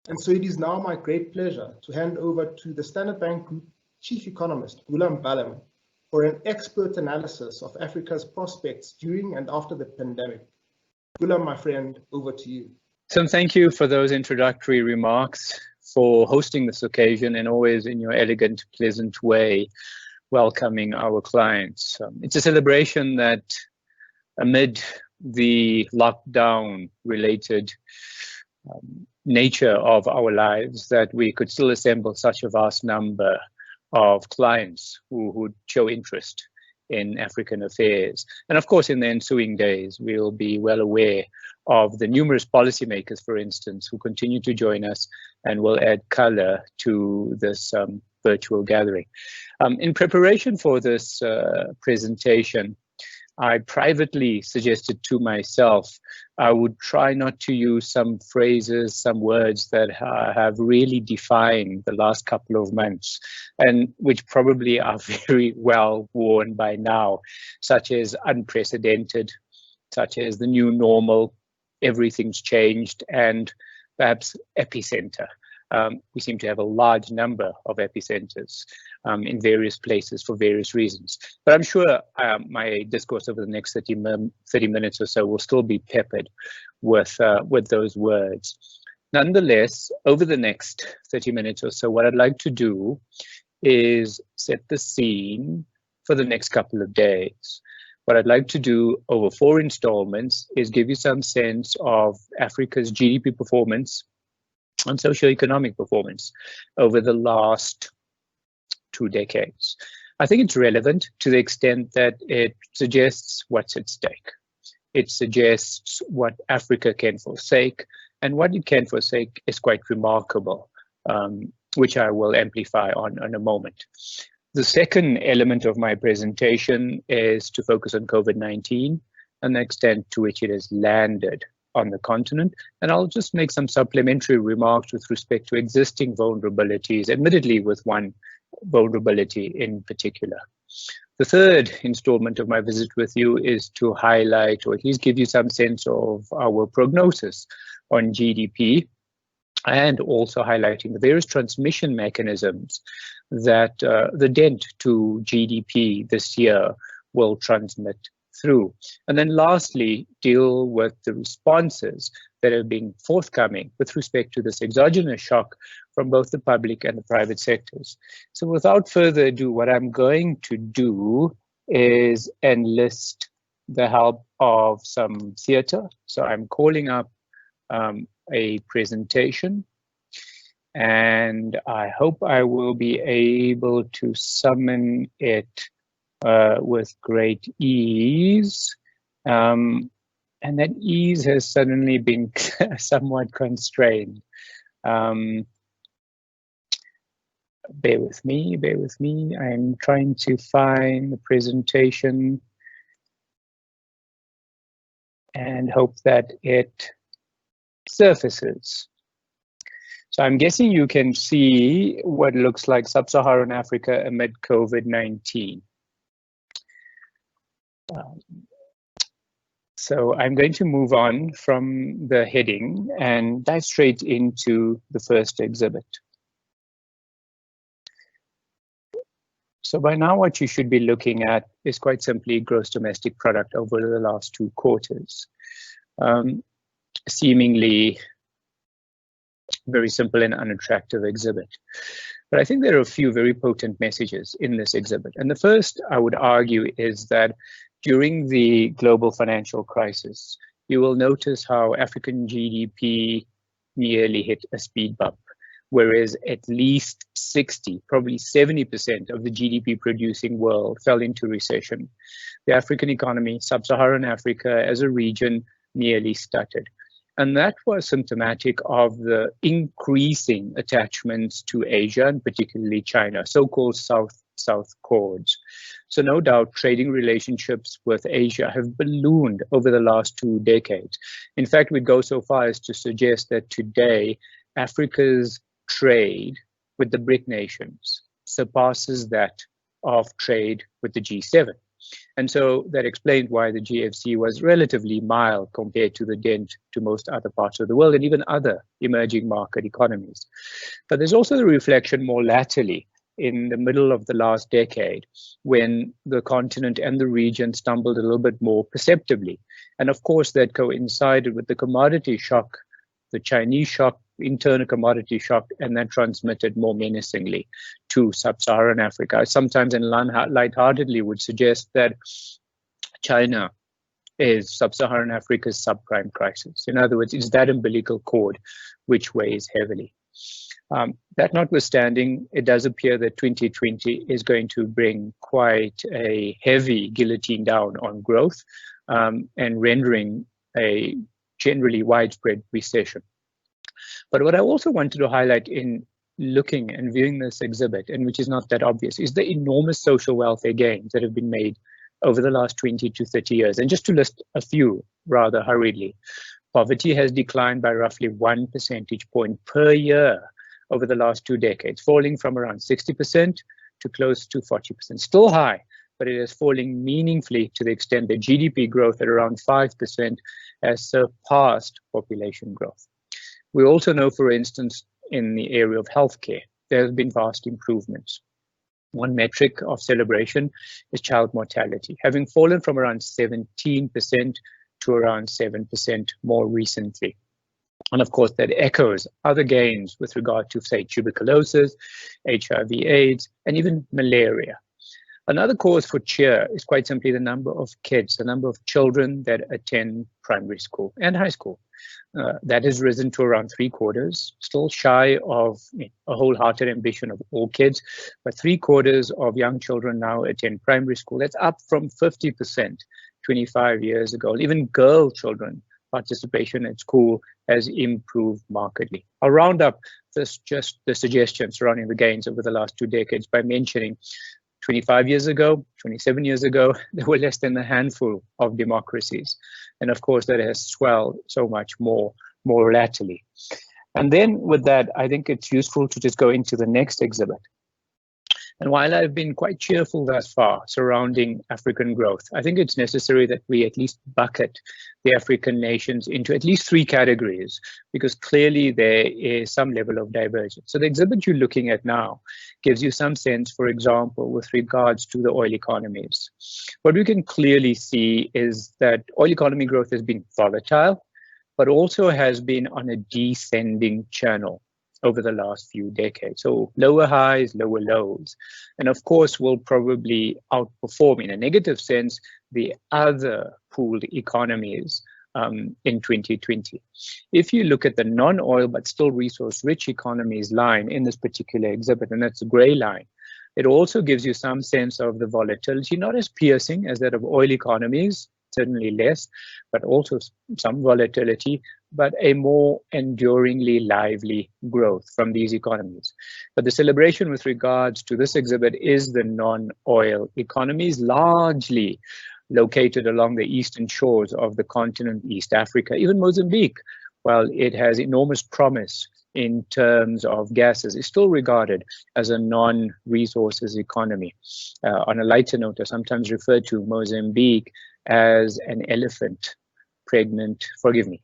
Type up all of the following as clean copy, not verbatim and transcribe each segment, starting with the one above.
And so it is now my great pleasure to hand over to the Standard Bank Group Chief Economist, Goolam Ballim, for an expert analysis of Africa's prospects during and after the pandemic. Goolam, my friend, over to you. So thank you for those introductory remarks, for hosting this occasion, and always in your elegant, pleasant way, welcoming our clients. It's a celebration that amid the lockdown-related nature of our lives, that we could still assemble such a vast number of clients who would show interest in African affairs. And of course, in the ensuing days, we'll be well aware of the numerous policymakers, for instance, who continue to join us and will add color to this virtual gathering. In preparation for this presentation, I privately suggested to myself I would try not to use some phrases, some words that have really defined the last couple of months, and which probably are very well worn by now, such as unprecedented, such as the new normal, everything's changed, and perhaps epicenter. We seem to have a large number of epicenters in various places for various reasons. But I'm sure my discourse over the next 30 minutes or so will still be peppered with those words. Nonetheless, over the next 30 minutes or so, what I'd like to do is set the scene for the next couple of days. What I'd like to do over 4 installments is give you some sense of Africa's GDP performance and socioeconomic performance over the last 2 decades. I think it's relevant to the extent that it suggests what's at stake. It suggests what Africa can forsake, and what it can forsake is quite remarkable, which I will amplify on in a moment. The second element of my presentation is to focus on COVID-19 and the extent to which it has landed on the continent, and I'll just make some supplementary remarks with respect to existing vulnerabilities, admittedly with one vulnerability in particular. The third installment of my visit with you is to highlight, or at least give you some sense of our prognosis on GDP, and also highlighting the various transmission mechanisms that the dent to GDP this year will transmit through. And then lastly, deal with the responses that have been forthcoming with respect to this exogenous shock from both the public and the private sectors. So without further ado, what I'm going to do is enlist the help of some theater. So I'm calling up a presentation, and I hope I will be able to summon it with great ease, and that ease has suddenly been somewhat constrained. Bear with me, I'm trying to find the presentation and hope that it surfaces. So I'm guessing you can see what looks like sub-Saharan Africa amid COVID-19. So I'm going to move on from the heading and dive straight into the first exhibit. So by now, what you should be looking at is quite simply gross domestic product over the last 2 quarters. Seemingly very simple and unattractive exhibit. But I think there are a few very potent messages in this exhibit. And the first, I would argue, is that during the global financial crisis, you will notice how African GDP nearly hit a speed bump, whereas at least 60, probably 70% of the GDP producing world fell into recession. The African economy, sub-Saharan Africa as a region, nearly stuttered. And that was symptomatic of the increasing attachments to Asia, and particularly China, so-called South chords. So no doubt trading relationships with Asia have ballooned over the last 2 decades. In fact, we'd go so far as to suggest that today, Africa's trade with the BRIC nations surpasses that of trade with the G7. And so that explained why the GFC was relatively mild compared to the dent to most other parts of the world and even other emerging market economies. But there's also the reflection more latterly in the middle of the last decade, when the continent and the region stumbled a little bit more perceptibly. And of course, that coincided with the commodity shock, the Chinese shock, internal commodity shock, and that transmitted more menacingly to sub-Saharan Africa. Sometimes in lightheartedly would suggest that China is sub-Saharan Africa's subprime crisis. In other words, it's that umbilical cord which weighs heavily. That notwithstanding, it does appear that 2020 is going to bring quite a heavy guillotine down on growth and rendering a generally widespread recession. But what I also wanted to highlight in looking and viewing this exhibit, and which is not that obvious, is the enormous social welfare gains that have been made over the last 20 to 30 years. And just to list a few rather hurriedly, poverty has declined by roughly 1 percentage point per year over the last 2 decades, falling from around 60% to close to 40%. Still high, but it is falling meaningfully to the extent that GDP growth at around 5% has surpassed population growth. We also know, for instance, in the area of healthcare, there have been vast improvements. One metric of celebration is child mortality, having fallen from around 17% to around 7% more recently. And of course, that echoes other gains with regard to, say, tuberculosis, HIV/AIDS, and even malaria. Another cause for cheer is quite simply the number of kids, the number of children that attend primary school and high school. That has risen to around 3/4, still shy of a wholehearted ambition of all kids, but 3/4 of young children now attend primary school. That's up from 50% 25 years ago. Even girl children participation at school has improved markedly. I'll round up just the suggestions surrounding the gains over the last 2 decades by mentioning 25 years ago, 27 years ago, there were less than a handful of democracies. And of course, that has swelled so much more latterly. And then with that, I think it's useful to just go into the next exhibit. And while I've been quite cheerful thus far surrounding African growth, I think it's necessary that we at least bucket the African nations into at least 3 categories, because clearly there is some level of divergence. So the exhibit you're looking at now gives you some sense, for example, with regards to the oil economies. What we can clearly see is that oil economy growth has been volatile, but also has been on a descending channel over the last few decades. So lower highs, lower lows. And of course, will probably outperform in a negative sense the other pooled economies in 2020. If you look at the non-oil but still resource-rich economies line in this particular exhibit, and that's the gray line, it also gives you some sense of the volatility, not as piercing as that of oil economies, certainly less, but also some volatility, but a more enduringly lively growth from these economies. But the celebration with regards to this exhibit is the non-oil economies, largely located along the eastern shores of the continent, East Africa, even Mozambique, while it has enormous promise in terms of gases, is still regarded as a non-resources economy. On a lighter note, I sometimes refer to Mozambique as an elephant pregnant,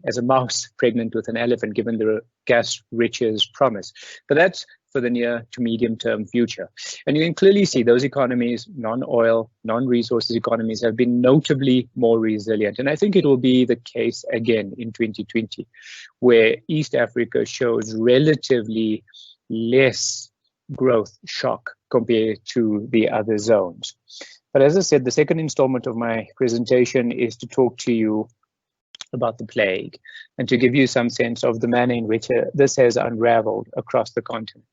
as a mouse pregnant with an elephant, given the gas riches promise. But that's for the near to medium term future. And you can clearly see those economies, non-oil, non-resources economies, have been notably more resilient. And I think it will be the case again in 2020, where East Africa shows relatively less growth shock compared to the other zones. But as I said, the second installment of my presentation is to talk to you about the plague and to give you some sense of the manner in which this has unraveled across the continent.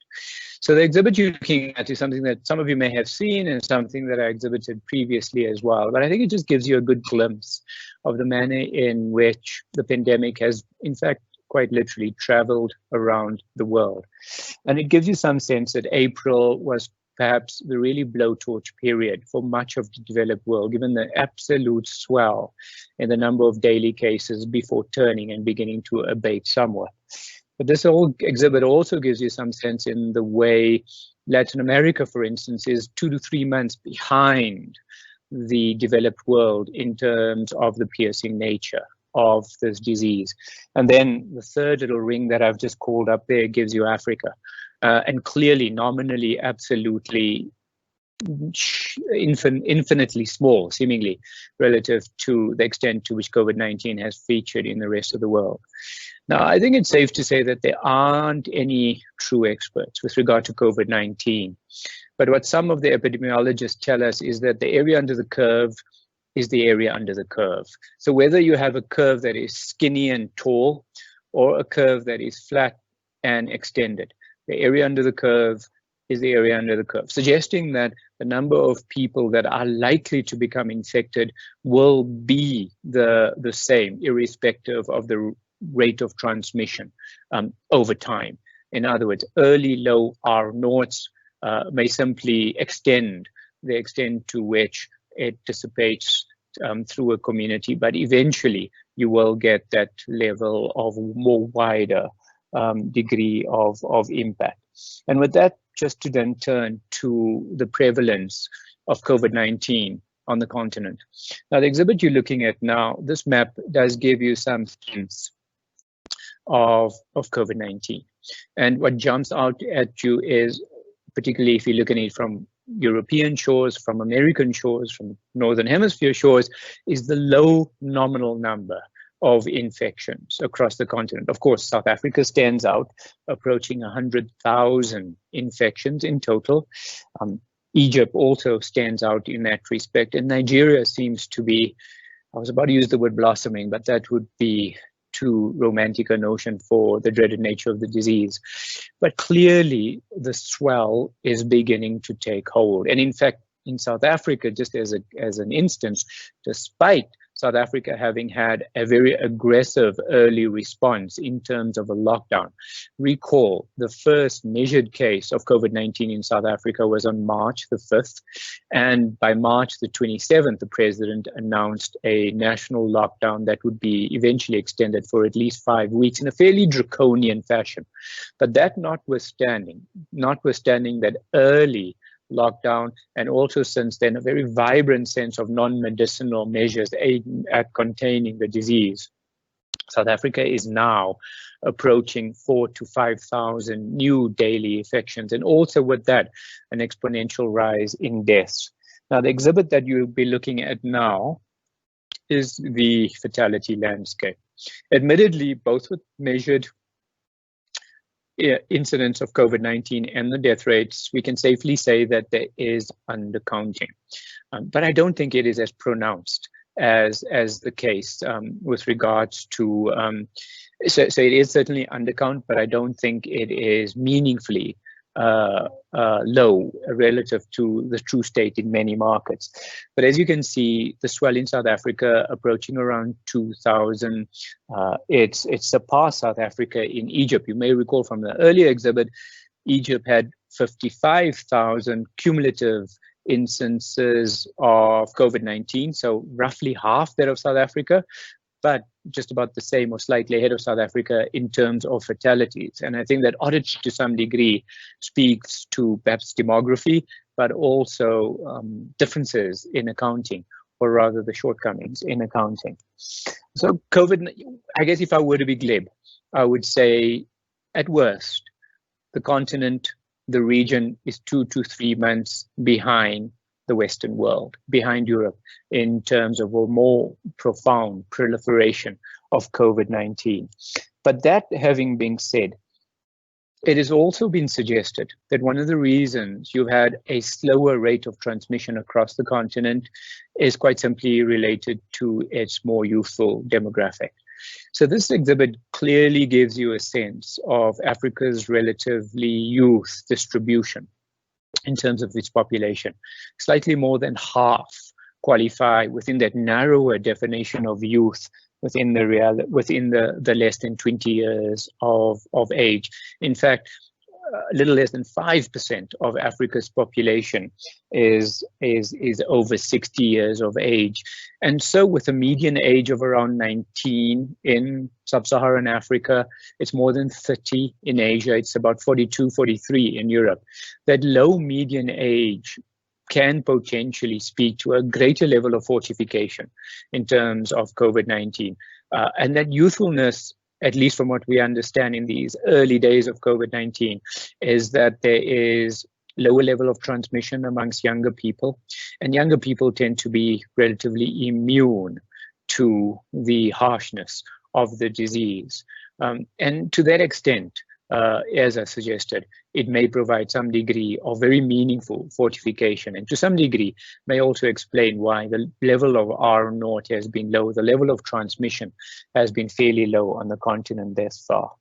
So the exhibit you're looking at is something that some of you may have seen and something that I exhibited previously as well. But I think it just gives you a good glimpse of the manner in which the pandemic has, in fact, quite literally traveled around the world. And it gives you some sense that April was perhaps the really blowtorch period for much of the developed world, given the absolute swell in the number of daily cases before turning and beginning to abate somewhat. But this whole exhibit also gives you some sense in the way Latin America, for instance, is 2 to 3 months behind the developed world in terms of the piercing nature of this disease. And then the third little ring that I've just called up there gives you Africa. And clearly, nominally, absolutely infinitely small, seemingly, relative to the extent to which COVID-19 has featured in the rest of the world. Now, I think it's safe to say that there aren't any true experts with regard to COVID-19. But what some of the epidemiologists tell us is that the area under the curve is the area under the curve. So whether you have a curve that is skinny and tall or a curve that is flat and extended, the area under the curve is the area under the curve, suggesting that the number of people that are likely to become infected will be the same, irrespective of the rate of transmission over time. In other words, early low R naughts may simply extend the extent to which it dissipates through a community, but eventually you will get that level of more wider degree of impact. And with that, just to then turn to the prevalence of COVID-19 on the continent. Now, the exhibit you're looking at now, this map does give you some sense of COVID-19. And what jumps out at you is, particularly if you're looking at it from European shores, from American shores, from Northern Hemisphere shores, is the low nominal number of infections across the continent. Of course, South Africa stands out, approaching 100,000 infections in total. Egypt also stands out in that respect, and Nigeria seems to be, I was about to use the word blossoming, but that would be too romantic a notion for the dreaded nature of the disease. But clearly, the swell is beginning to take hold. And in fact, in South Africa, just as an instance, despite South Africa having had a very aggressive early response in terms of a lockdown. Recall, the first measured case of COVID-19 in South Africa was on March the 5th. And by March the 27th, the president announced a national lockdown that would be eventually extended for at least 5 weeks in a fairly draconian fashion. But that notwithstanding that early lockdown, and also since then a very vibrant sense of non-medicinal measures aimed at containing the disease, South Africa is now approaching 4,000 to 5,000 new daily infections, and also with that an exponential rise in deaths. Now, the exhibit that you'll be looking at now is the fatality landscape. Admittedly, both with measured incidence of COVID-19 and the death rates, we can safely say that there is undercounting. But I don't think it is as pronounced as the case with regards to, so it is certainly undercount, but I don't think it is meaningfully low relative to the true state in many markets. But as you can see, the swell in South Africa approaching around 2,000. It's surpassed South Africa in Egypt. You may recall from the earlier exhibit, Egypt had 55,000 cumulative instances of COVID-19, so roughly half that of South Africa, but just about the same or slightly ahead of South Africa in terms of fatalities. And I think that oddity to some degree speaks to perhaps demography, but also differences in accounting, or rather the shortcomings in accounting. So COVID, I guess if I were to be glib, I would say at worst, the continent, the region is 2 to 3 months behind the Western world, behind Europe, in terms of a more profound proliferation of COVID-19. But that having been said, it has also been suggested that one of the reasons you've had a slower rate of transmission across the continent is quite simply related to its more youthful demographic. So this exhibit clearly gives you a sense of Africa's relatively youth distribution in terms of its population. Slightly more than half qualify within that narrower definition of youth within the less than 20 years of age. In fact, a little less than 5% of Africa's population is over 60 years of age. And so with a median age of around 19 in sub-Saharan Africa, it's more than 30 in Asia, it's about 42, 43 in Europe. That low median age can potentially speak to a greater level of fortification in terms of COVID-19. And that youthfulness, at least from what we understand in these early days of COVID-19, is that there is lower level of transmission amongst younger people, and younger people tend to be relatively immune to the harshness of the disease. And to that extent, as I suggested, it may provide some degree of very meaningful fortification, and to some degree may also explain why the level of R0 has been low. The level of transmission has been fairly low on the continent thus far.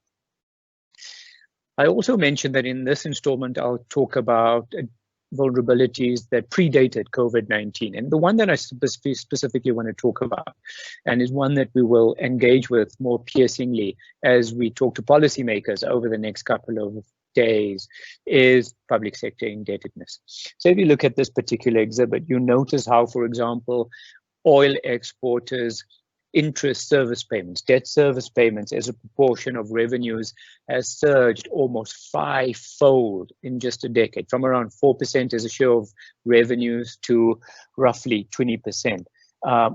I also mentioned that in this installment, I'll talk about vulnerabilities that predated COVID-19. And the one that I specifically want to talk about, and is one that we will engage with more piercingly as we talk to policymakers over the next couple of days, is public sector indebtedness. So if you look at this particular exhibit, you notice how, for example, oil exporters' interest service payments, debt service payments as a proportion of revenues has surged almost 5-fold in just a decade, from around 4% as a share of revenues to roughly 20%.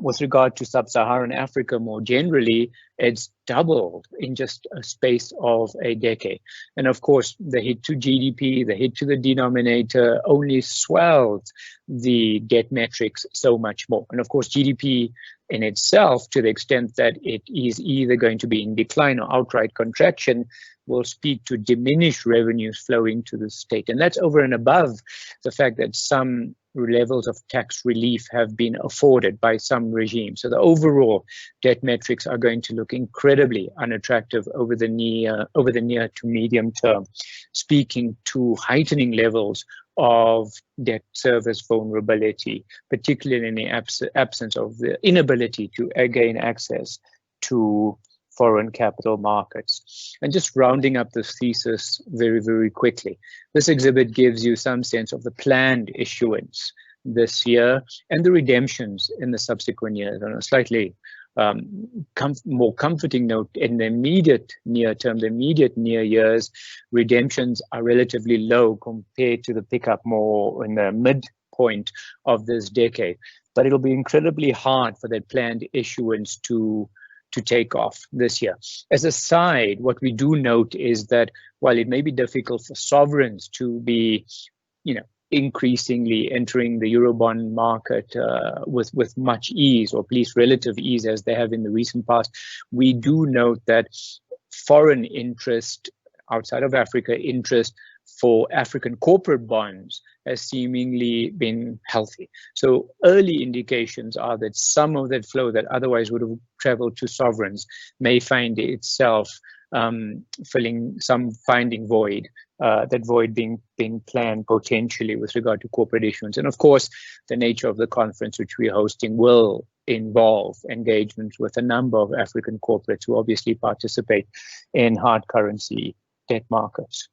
With regard to sub-Saharan Africa more generally, it's doubled in just a space of a decade. And of course, the hit to GDP, the hit to the denominator only swelled the debt metrics so much more. And of course, GDP in itself, to the extent that it is either going to be in decline or outright contraction, will speak to diminished revenues flowing to the state. And that's over and above the fact that some levels of tax relief have been afforded by some regimes. So the overall debt metrics are going to look incredibly unattractive over the near to medium term, speaking to heightening levels of debt service vulnerability, particularly in the absence of the inability to gain access to foreign capital markets. And just rounding up this thesis very, very quickly, this exhibit gives you some sense of the planned issuance this year and the redemptions in the subsequent years. On a slightly more comforting note, in the immediate near term, the immediate near years, redemptions are relatively low compared to the pickup more in the midpoint of this decade. But it'll be incredibly hard for that planned issuance to take off this year. As a side, what we do note is that while it may be difficult for sovereigns to be, increasingly entering the Eurobond market with much ease, or at least relative ease as they have in the recent past, we do note that foreign interest outside of Africa, interest for African corporate bonds has seemingly been healthy. So early indications are that some of that flow that otherwise would have traveled to sovereigns may find itself finding void, that void being planned potentially with regard to corporate issuance. And of course, the nature of the conference which we're hosting will involve engagement with a number of African corporates who obviously participate in hard currency debt markets.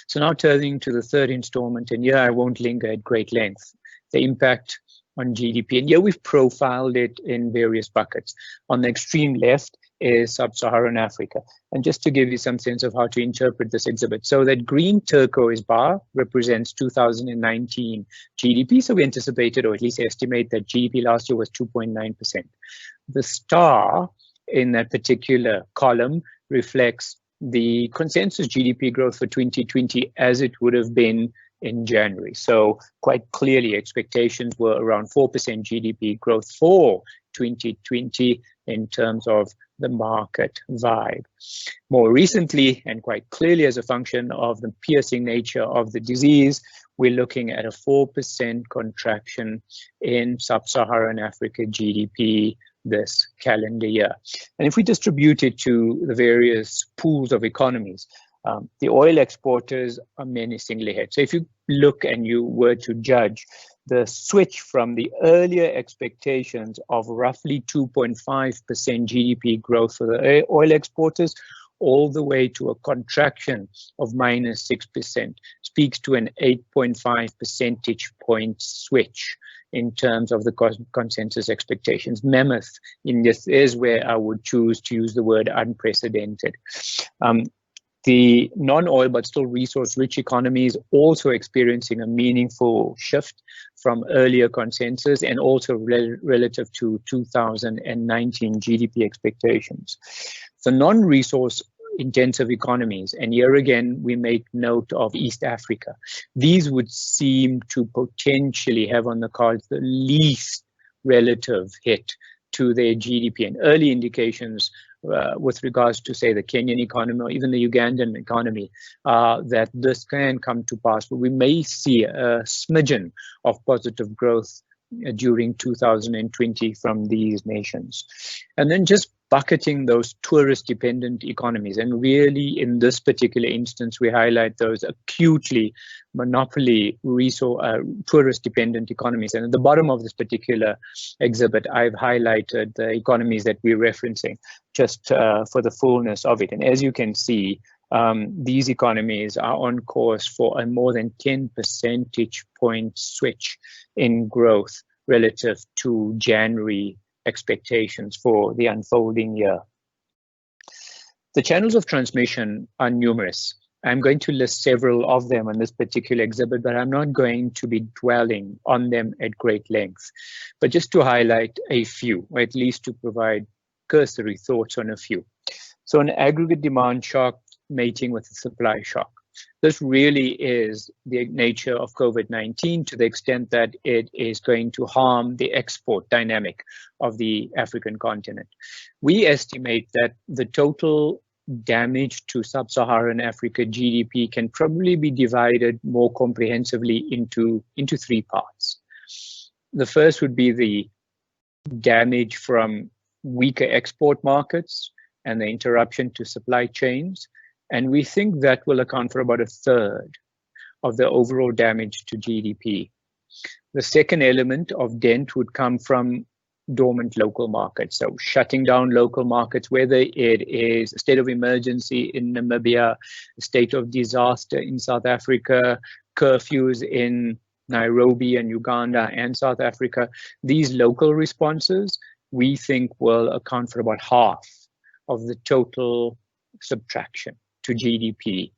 So now turning to the third installment, and here I won't linger at great length, the impact on GDP. And here we've profiled it in various buckets. On the extreme left is sub-Saharan Africa. And just to give you some sense of how to interpret this exhibit, so that green turquoise bar represents 2019 GDP. So we anticipated, or at least estimate, that GDP last year was 2.9%. The star in that particular column reflects the consensus GDP growth for 2020 as it would have been in January. So quite clearly expectations were around 4% GDP growth for 2020 in terms of the market vibe. More recently, and quite clearly as a function of the piercing nature of the disease, we're looking at a 4% contraction in sub-Saharan Africa GDP this calendar year. And if we distribute it to the various pools of economies, the oil exporters are menacingly ahead. So if you look and you were to judge the switch from the earlier expectations of roughly 2.5% GDP growth for the oil exporters, all the way to a contraction of minus 6%, speaks to an 8.5 percentage point switch in terms of the consensus expectations. Mammoth in this is where I would choose to use the word unprecedented. The non-oil but still resource-rich economies also experiencing a meaningful shift from earlier consensus and also relative to 2019 GDP expectations. The non-resource intensive economies, and here again we make note of East Africa, these would seem to potentially have on the cards the least relative hit to their GDP, and early indications with regards to, say, the Kenyan economy or even the Ugandan economy, that this can come to pass. But we may see a smidgen of positive growth during 2020 from these nations. And then just bucketing those tourist-dependent economies, and really in this particular instance, we highlight those acutely monopoly tourist-dependent economies. And at the bottom of this particular exhibit, I've highlighted the economies that we're referencing just for the fullness of it. And as you can see, these economies are on course for a more than 10 percentage point switch in growth relative to January expectations for the unfolding year. The channels of transmission are numerous. I'm going to list several of them on this particular exhibit, but I'm not going to be dwelling on them at great length. But just to highlight a few, or at least to provide cursory thoughts on a few. So an aggregate demand shock mating with a supply shock. This really is the nature of COVID-19 to the extent that it is going to harm the export dynamic of the African continent. We estimate that the total damage to sub-Saharan Africa GDP can probably be divided more comprehensively into three parts. The first would be the damage from weaker export markets and the interruption to supply chains. And we think that will account for about a third of the overall damage to GDP. The second element of dent would come from dormant local markets. So shutting down local markets, whether it is a state of emergency in Namibia, a state of disaster in South Africa, curfews in Nairobi and Uganda and South Africa, these local responses, we think will account for about half of the total subtraction to GDP.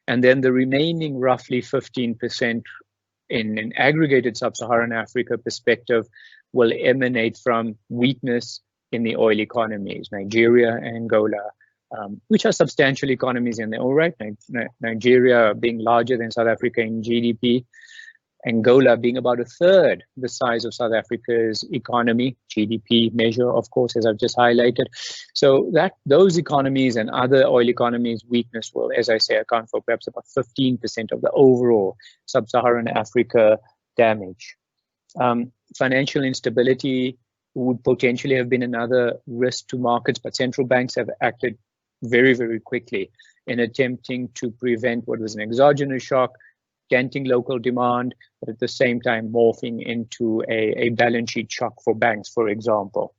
And then the remaining roughly 15% in an aggregated sub-Saharan Africa perspective will emanate from weakness in the oil economies, Nigeria and Angola, which are substantial economies in their own right. Nigeria being larger than South Africa in GDP, Angola being about a third the size of South Africa's economy, GDP measure, of course, as I've just highlighted. So that those economies and other oil economies' weakness will, as I say, account for perhaps about 15% of the overall sub-Saharan Africa damage. Financial instability would potentially have been another risk to markets, but central banks have acted very, very quickly in attempting to prevent what was an exogenous shock, denting local demand, but at the same time morphing into a balance sheet shock for banks, for example.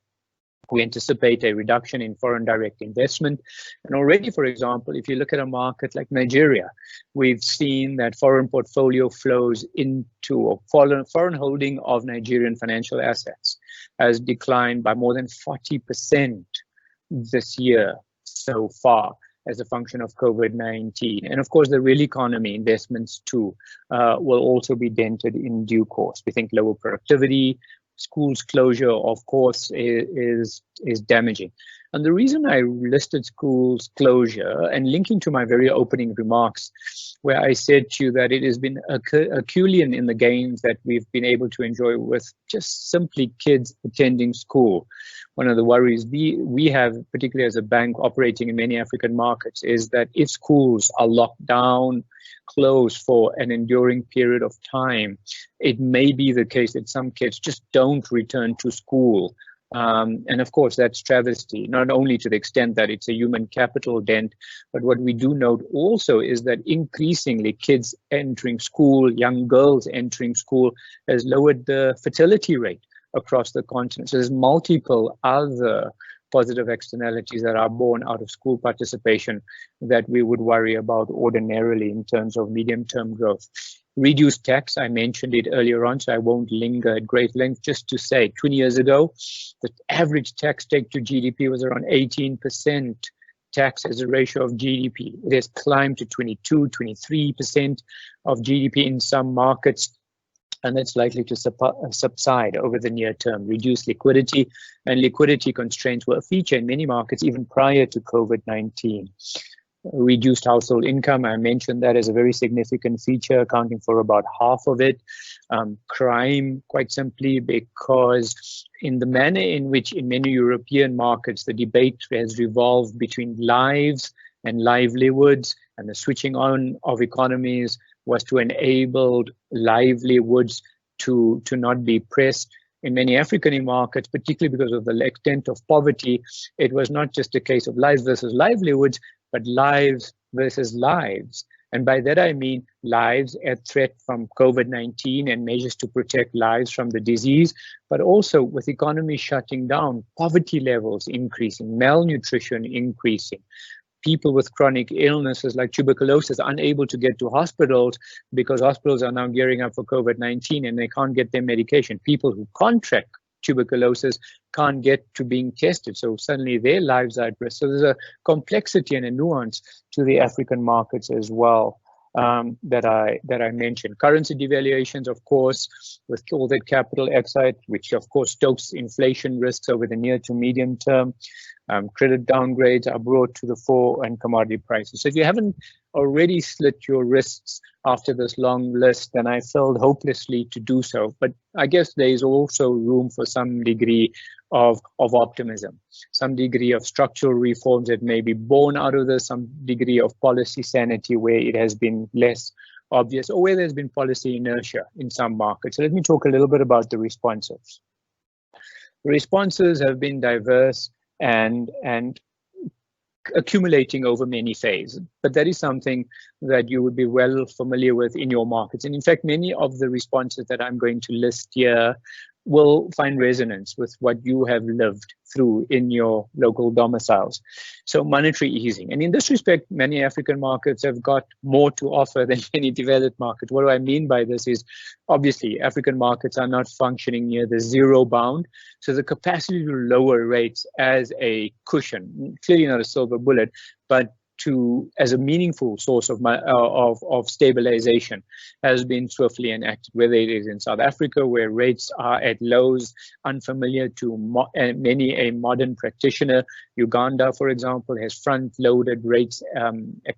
We anticipate a reduction in foreign direct investment. And already, for example, if you look at a market like Nigeria, we've seen that foreign portfolio flows into or foreign holding of Nigerian financial assets has declined by more than 40% this year so far, as a function of COVID-19. And of course, the real economy investments too will also be dented in due course. We think lower productivity, schools closure, of course, is damaging. And the reason I listed schools closure and linking to my very opening remarks, where I said to you that it has been Herculean in the gains that we've been able to enjoy with just simply kids attending school. One of the worries we have, particularly as a bank operating in many African markets, is that if schools are locked down, closed for an enduring period of time, it may be the case that some kids just don't return to school. And of course, that's travesty, not only to the extent that it's a human capital dent, but what we do note also is that increasingly kids entering school, young girls entering school, has lowered the fertility rate across the continent. So there's multiple other positive externalities that are born out of school participation that we would worry about ordinarily in terms of medium-term growth. Reduced tax, I mentioned it earlier on, so I won't linger at great length. Just to say, 20 years ago, the average tax take to GDP was around 18%. tax as a ratio of GDP. It has climbed to 22, 23% of GDP in some markets, and that's likely to subside over the near term. Reduced liquidity and liquidity constraints were a feature in many markets even prior to COVID-19. Reduced household income, I mentioned that as a very significant feature, accounting for about half of it. Crime, quite simply, because in the manner in which in many European markets, the debate has revolved between lives and livelihoods, and the switching on of economies was to enable livelihoods to not be pressed. In many African markets, particularly because of the extent of poverty, it was not just a case of lives versus livelihoods, but lives versus lives. And by that I mean lives at threat from COVID-19 and measures to protect lives from the disease, but also with economies shutting down, poverty levels increasing, malnutrition increasing, people with chronic illnesses like tuberculosis unable to get to hospitals because hospitals are now gearing up for COVID-19 and they can't get their medication. People who contract tuberculosis can't get to being tested, so suddenly their lives are at risk. So there's a complexity and a nuance to the African markets as well that I mentioned. Currency devaluations, of course, with all that capital exit, which of course stokes inflation risks over the near to medium term. Credit downgrades are brought to the fore, and commodity prices. So if you haven't already slit your wrists after this long list, then I failed hopelessly to do so. But I guess there is also room for some degree of optimism, some degree of structural reforms that may be born out of this, some degree of policy sanity where it has been less obvious, or where there's been policy inertia in some markets. So let me talk a little bit about the responses. The responses have been diverse and accumulating over many phases, but that is something that you would be well familiar with in your markets. And in fact, many of the responses that I'm going to list here will find resonance with what you have lived through in your local domiciles. So monetary easing. And in this respect, many African markets have got more to offer than many developed markets. What do I mean by this is, obviously, African markets are not functioning near the zero bound. So the capacity to lower rates as a cushion, clearly not a silver bullet, but as a meaningful source of stabilization has been swiftly enacted, whether it is in South Africa, where rates are at lows unfamiliar to many a modern practitioner. Uganda, for example, has front-loaded rates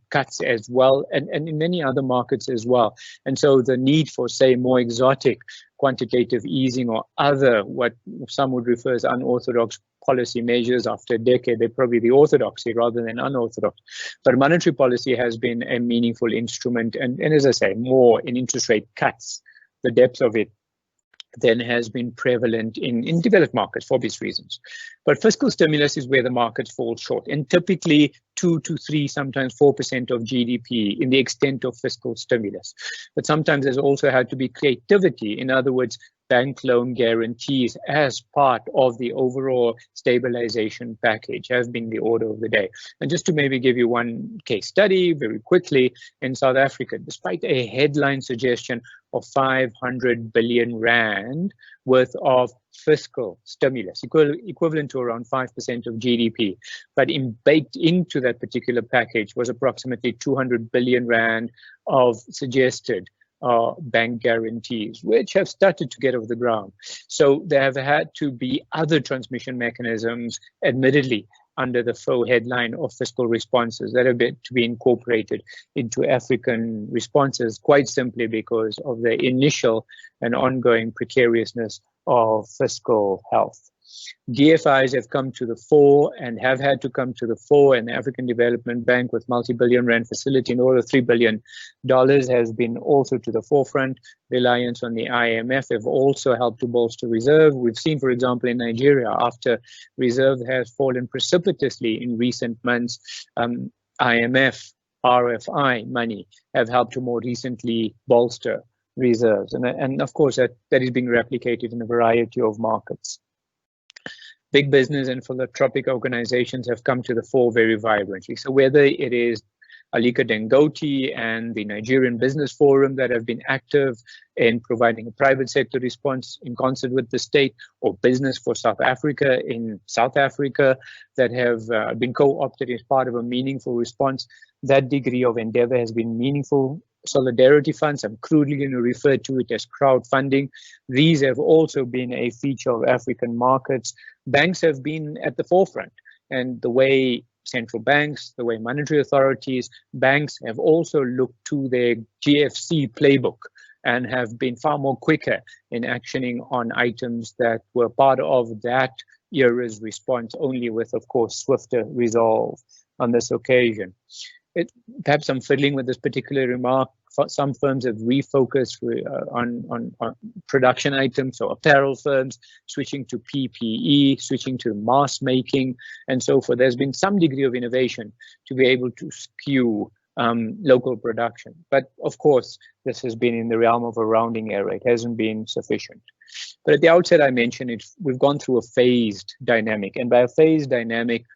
cuts as well, and in many other markets as well. And so the need for, say, more exotic quantitative easing or other, what some would refer as unorthodox policy measures after a decade, they're probably the orthodoxy rather than unorthodox. But monetary policy has been a meaningful instrument, and as I say, more in interest rate cuts, the depth of it, than has been prevalent in developed markets for obvious reasons. But fiscal stimulus is where the markets fall short, and typically 2 to 3, sometimes 4% of GDP in the extent of fiscal stimulus. But sometimes there's also had to be creativity. In other words, bank loan guarantees as part of the overall stabilization package have been the order of the day. And just to maybe give you one case study very quickly, in South Africa, despite a headline suggestion of 500 billion rand worth of fiscal stimulus, equivalent to around 5% of GDP, but baked into that particular package was approximately 200 billion rand of suggested bank guarantees, which have started to get off the ground. So there have had to be other transmission mechanisms, admittedly, under the faux headline of fiscal responses that have been to be incorporated into African responses, quite simply because of the initial and ongoing precariousness of fiscal health. DFIs have come to the fore and have had to come to the fore, and the African Development Bank with multi-billion rand facility in order $3 billion has been also to the forefront. Reliance on the IMF have also helped to bolster reserve. We've seen, for example, in Nigeria, after reserve has fallen precipitously in recent months, IMF, RFI money have helped to more recently bolster reserves. And of course, that is being replicated in a variety of markets. Big business and philanthropic organizations have come to the fore very vibrantly. So whether it is Alika Dangote and the Nigerian Business Forum that have been active in providing a private sector response in concert with the state, or Business for South Africa in South Africa that have been co-opted as part of a meaningful response. That degree of endeavor has been meaningful. Solidarity funds, I'm crudely going to refer to it as crowdfunding. These have also been a feature of African markets. Banks have been at the forefront, and the way central banks, the way monetary authorities, banks have also looked to their GFC playbook and have been far more quicker in actioning on items that were part of that era's response, only with, of course, swifter resolve on this occasion. Perhaps I'm fiddling with this particular remark. Some firms have refocused on production items, so apparel firms switching to PPE, switching to mask making, and so forth. There's been some degree of innovation to be able to skew local production. But of course, this has been in the realm of a rounding error. It hasn't been sufficient. But at the outset, I mentioned it, we've gone through a phased dynamic. And by a phased dynamic,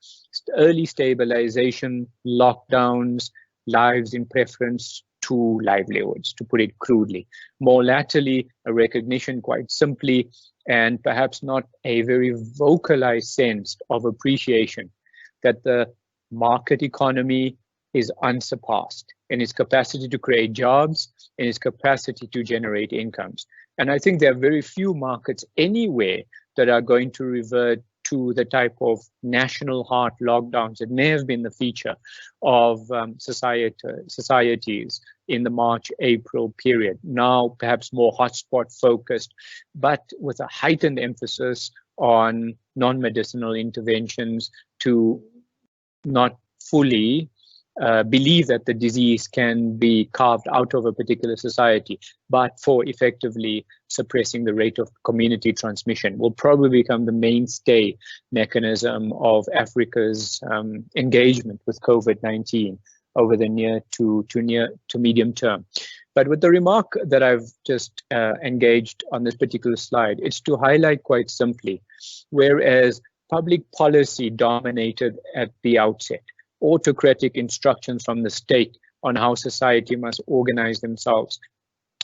early stabilization, lockdowns, lives in preference to livelihoods, to put it crudely. More latterly, a recognition quite simply, and perhaps not a very vocalized sense of appreciation, that the market economy is unsurpassed in its capacity to create jobs, in its capacity to generate incomes. And I think there are very few markets anywhere that are going to revert to the type of national heart lockdowns that may have been the feature of societies in the March-April period. Now, perhaps more hotspot focused, but with a heightened emphasis on non-medicinal interventions to not fully believe that the disease can be carved out of a particular society, but for effectively suppressing the rate of community transmission will probably become the mainstay mechanism of Africa's engagement with COVID-19 over the near to medium term. But with the remark that I've just engaged on this particular slide, it's to highlight quite simply, whereas public policy dominated at the outset, autocratic instructions from the state on how society must organize themselves,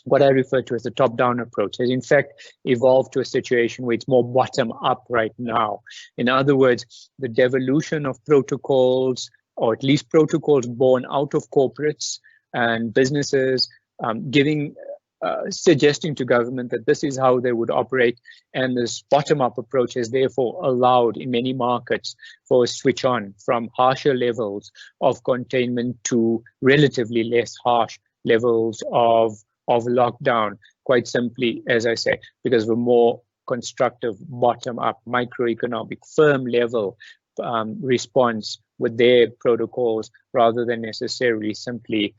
what I refer to as the top-down approach, has in fact evolved to a situation where it's more bottom-up right now. In other words, the devolution of protocols, or at least protocols born out of corporates and businesses, suggesting to government that this is how they would operate, and this bottom-up approach has therefore allowed in many markets for a switch on from harsher levels of containment to relatively less harsh levels of lockdown, quite simply, as I say, because of a more constructive bottom-up microeconomic firm level response with their protocols, rather than necessarily simply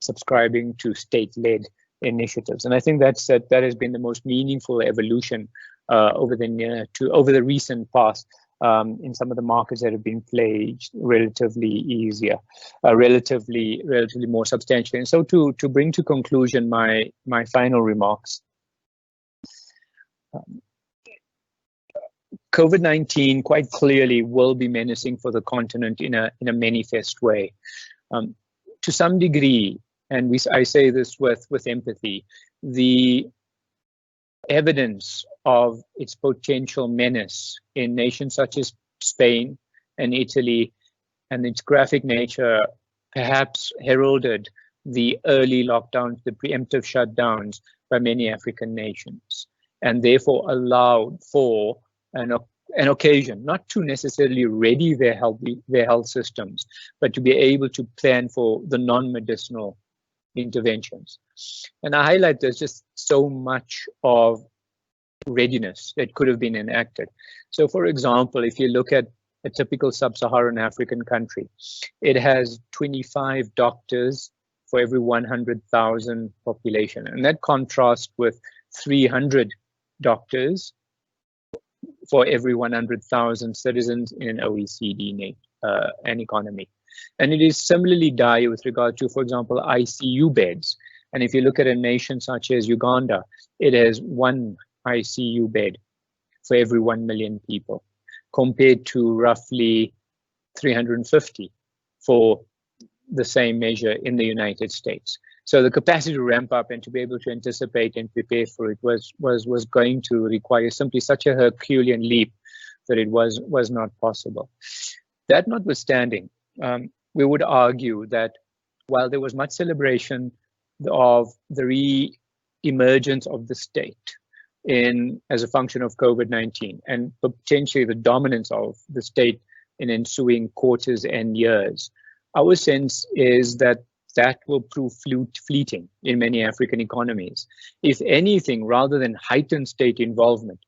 subscribing to state-led initiatives. And I think that has been the most meaningful evolution over the recent past in some of the markets that have been played relatively easier, relatively more substantially. And so to bring to conclusion my final remarks, COVID-19 quite clearly will be menacing for the continent in a manifest way. To some degree, and I say this with empathy, the evidence of its potential menace in nations such as Spain and Italy, and its graphic nature perhaps heralded the early lockdowns, the preemptive shutdowns by many African nations, and therefore allowed for an occasion not to necessarily ready their health systems, but to be able to plan for the non-medicinal interventions. And I highlight there's just so much of readiness that could have been enacted. So for example, if you look at a typical sub-Saharan African country, it has 25 doctors for every 100,000 population. And that contrasts with 300 doctors for every 100,000 citizens in an OECD an economy. And it is similarly dire with regard to, for example, ICU beds. And if you look at a nation such as Uganda, it has 1 ICU bed for every 1 million people, compared to roughly 350 for the same measure in the United States. So the capacity to ramp up and to be able to anticipate and prepare for it was going to require simply such a Herculean leap that it was not possible. That notwithstanding, we would argue that while there was much celebration of the re-emergence of the state as a function of COVID-19 and potentially the dominance of the state in ensuing quarters and years, our sense is that will prove fleeting in many African economies. If anything, rather than heightened state involvement,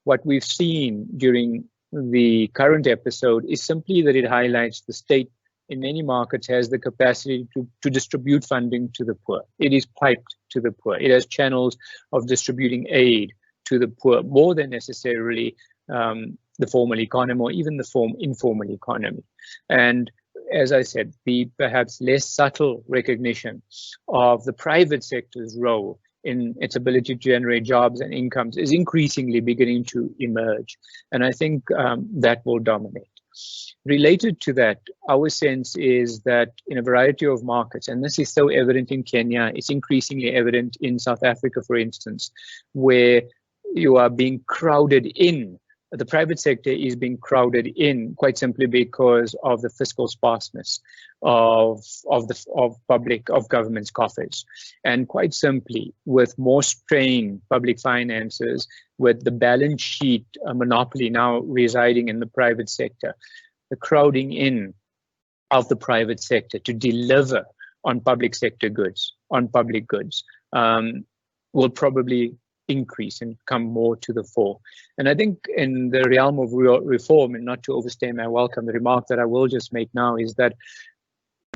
what we've seen during the current episode is simply that it highlights the state in many markets has the capacity to distribute funding to the poor. It is piped to the poor. It has channels of distributing aid to the poor more than necessarily the formal economy or even the informal economy. And as I said, the perhaps less subtle recognition of the private sector's role in its ability to generate jobs and incomes is increasingly beginning to emerge. And I think that will dominate. Related to that, our sense is that in a variety of markets, and this is so evident in Kenya, it's increasingly evident in South Africa, for instance, where you are being crowded in. The private sector is being crowded in quite simply because of the fiscal sparseness of government's coffers, and quite simply with more strained public finances, with the balance sheet monopoly now residing in the private sector, the crowding in of the private sector to deliver on public sector goods, on public goods, will probably increase and come more to the fore. And I think in the realm of reform, and not to overstay my welcome, the remark that I will just make now is that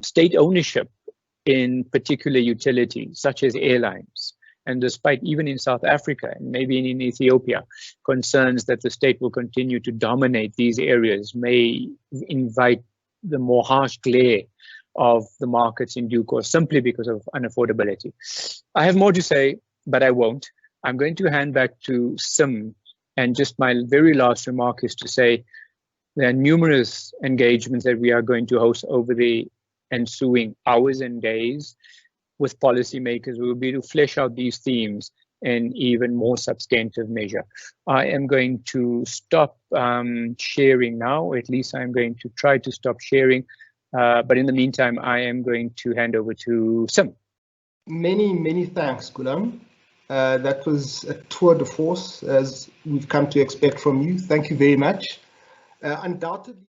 state ownership in particular utilities, such as airlines, and despite even in South Africa and maybe in Ethiopia, concerns that the state will continue to dominate these areas may invite the more harsh glare of the markets in due course, simply because of unaffordability. I have more to say, but I won't. I'm going to hand back to Sim, and just my very last remark is to say there are numerous engagements that we are going to host over the ensuing hours and days with policymakers. We will be able to flesh out these themes in even more substantive measure. I am going to stop sharing now, or at least I'm going to try to stop sharing. But in the meantime, I am going to hand over to Sim. Many thanks, Goolam. That was a tour de force, as we've come to expect from you. Thank you very much. Undoubtedly.